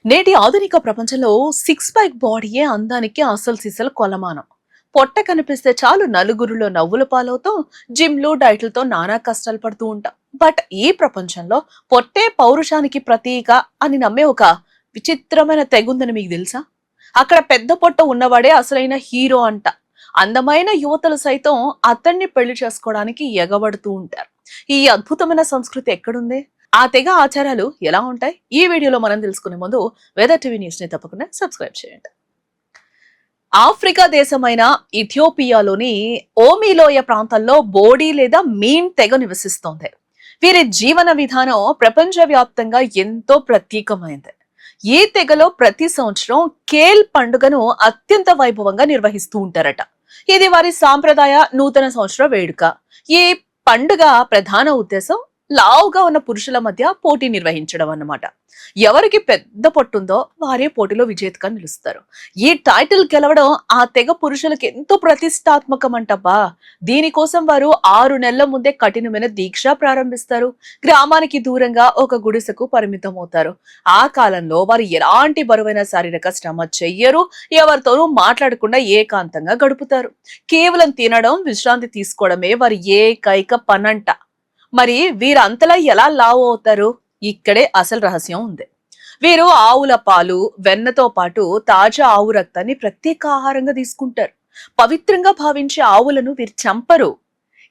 నేటి ఆధునిక ప్రపంచంలో సిక్స్ ప్యాక్ బాడీయే అందానికి అసలు సిసలు కొలమానం. పొట్ట కనిపిస్తే చాలు నలుగురిలో నవ్వుల పాలవుతాం. జిమ్లు డైట్లతో నానా కష్టాలు పడుతూ ఉంటాం. బట్ ఈ ప్రపంచంలో పొట్టే పౌరుషానికి ప్రతీక అని నమ్మే ఒక విచిత్రమైన తెగుందని మీకు తెలుసా? అక్కడ పెద్ద పొట్ట ఉన్నవాడే అసలైన హీరో అంట. అందమైన యువతలు సైతం అతన్ని పెళ్లి చేసుకోవడానికి ఎగబడుతూ ఉంటారు. ఈ అద్భుతమైన సంస్కృతి ఎక్కడుంది? ఆ తెగ ఆచారాలు ఎలా ఉంటాయి? ఈ వీడియోలో మనం తెలుసుకునే ముందు వెదర్ టీవీ న్యూస్ ని తప్పకుండా సబ్స్క్రైబ్ చేయండి. ఆఫ్రికా దేశమైన ఇథియోపియాలోని ఓమిలోయ ప్రాంతాల్లో బోడీ లేదా మీన్ తెగ నివసిస్తోంది. వీరి జీవన విధానం ప్రపంచవ్యాప్తంగా ఎంతో ప్రత్యేకమైంది. ఈ తెగలో ప్రతి సంవత్సరం కేల్ పండుగను అత్యంత వైభవంగా నిర్వహిస్తూ ఉంటారట. ఇది వారి సాంప్రదాయ నూతన సంవత్సర వేడుక. ఈ పండుగ ప్రధాన ఉద్దేశం లావుగా ఉన్న పురుషుల మధ్య పోటీ నిర్వహించడం అన్నమాట. ఎవరికి పెద్ద పొట్టుందో వారే పోటీలో విజేతగా నిలుస్తారు. ఈ టైటిల్ గెలవడం ఆ తెగ పురుషులకు ఎంతో ప్రతిష్టాత్మకమంటబ్బా. దీనికోసం వారు 6 నెలల ముందే కఠినమైన దీక్ష ప్రారంభిస్తారు. గ్రామానికి దూరంగా ఒక గుడిసెకు పరిమితం అవుతారు. ఆ కాలంలో వారు ఎలాంటి బరువైన శారీరక శ్రమ చెయ్యరు. ఎవరితోనూ మాట్లాడకుండా ఏకాంతంగా గడుపుతారు. కేవలం తినడం, విశ్రాంతి తీసుకోవడమే వారి ఏకైక పనంట. మరి వీరంతలా ఎలా లావు అవుతారు? ఇక్కడే అసలు రహస్యం ఉంది. వీరు ఆవుల పాలు, వెన్నతో పాటు తాజా ఆవు రక్తాన్ని ప్రత్యేక ఆహారంగా తీసుకుంటారు. పవిత్రంగా భావించే ఆవులను వీరు చంపరు.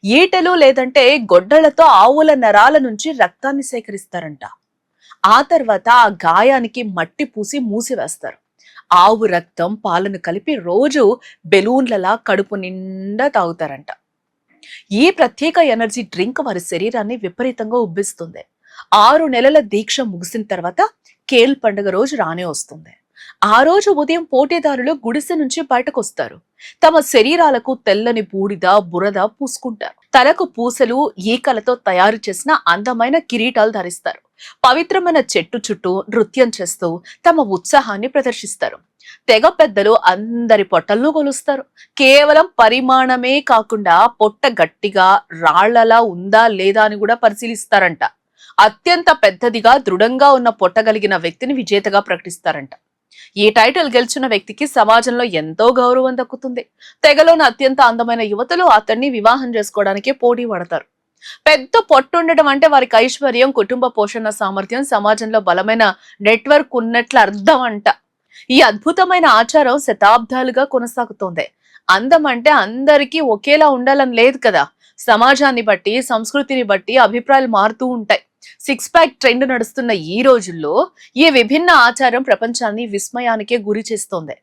ఈటెలు లేదంటే గొడ్డలతో ఆవుల నరాల నుంచి రక్తాన్ని సేకరిస్తారంట. ఆ తర్వాత ఆ గాయానికి మట్టి పూసి మూసివేస్తారు. ఆవు రక్తం, పాలను కలిపి రోజు బెలూన్లలా కడుపు నిండా తాగుతారంట. ఈ ప్రత్యేక ఎనర్జీ డ్రింక్ వారి శరీరాన్ని విపరీతంగా ఉబ్బిస్తుంది. 6 నెలల దీక్ష ముగిసిన తర్వాత కేల్ పండుగ రోజు రానే వస్తుంది. ఆ రోజు ఉదయం పోటీదారులు గుడిసె నుంచి బయటకు వస్తారు. తమ శరీరాలకు తెల్లని బూడిద, బురద పూసుకుంటారు. తలకు పూసలు, ఈకలతో తయారు చేసిన అందమైన కిరీటాలు ధరిస్తారు. పవిత్రమైన చెట్టు చుట్టూ నృత్యం చేస్తూ తమ ఉత్సాహాన్ని ప్రదర్శిస్తారు. తెగ పెద్దలు అందరి పొట్టలను కొలుస్తారు. కేవలం పరిమాణమే కాకుండా పొట్ట గట్టిగా రాళ్లలా ఉందా లేదా అని కూడా పరిశీలిస్తారంట. అత్యంత పెద్దదిగా దృఢంగా ఉన్న పొట్ట కలిగిన వ్యక్తిని విజేతగా ప్రకటిస్తారంట. ఈ టైటిల్ గెలిచిన వ్యక్తికి సమాజంలో ఎంతో గౌరవం దక్కుతుంది. తెగలోని అత్యంత అందమైన యువతులు అతన్ని వివాహం చేసుకోవడానికి పోటీ పడతారు. పెద్ద పొట్టుండటం అంటే వారికి ఐశ్వర్యం, కుటుంబ పోషణ సామర్థ్యం, సమాజంలో బలమైన నెట్వర్క్ ఉన్నట్లు అర్థం అంట. ఈ అద్భుతమైన ఆచారం శతాబ్దాలుగా కొనసాగుతోంది. అందం అంటే అందరికీ ఒకేలా ఉండాలని లేదు కదా. సమాజాన్ని బట్టి, సంస్కృతిని బట్టి అభిప్రాయాలు మారుతూ ఉంటాయి. సిక్స్ ప్యాక్ ట్రెండ్ నడుస్తున్న ఈ రోజుల్లో ఈ విభిన్న ఆచారం ప్రపంచాన్ని విస్మయానికే గురి చేస్తోంది.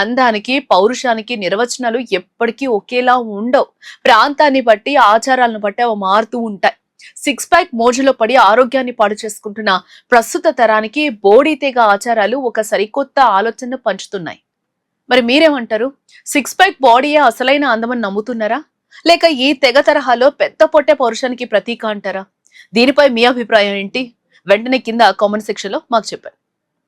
అందానికి, పౌరుషానికి నిర్వచనాలు ఎప్పటికీ ఒకేలా ఉండవు. ప్రాంతాన్ని బట్టి, ఆచారాలను బట్టి అవి మారుతూ ఉంటాయి. సిక్స్ ప్యాక్ మోజులో పడి ఆరోగ్యాన్ని పాడు చేసుకుంటున్న ప్రస్తుత తరానికి బోడీ తెగ ఆచారాలు ఒక సరికొత్త ఆలోచన పంచుతున్నాయి. మరి మీరేమంటారు? సిక్స్ ప్యాక్ బాడీయే అసలైన అందమని నమ్ముతున్నారా? లేక ఈ తెగ తరహాలో పెద్ద పొట్టే పౌరుషానికి ప్రతీక అంటారా? దీనిపై మీ అభిప్రాయం ఏంటి? వెంటనే కింద కామెంట్ సెక్షన్ లో మాకు చెప్పండి.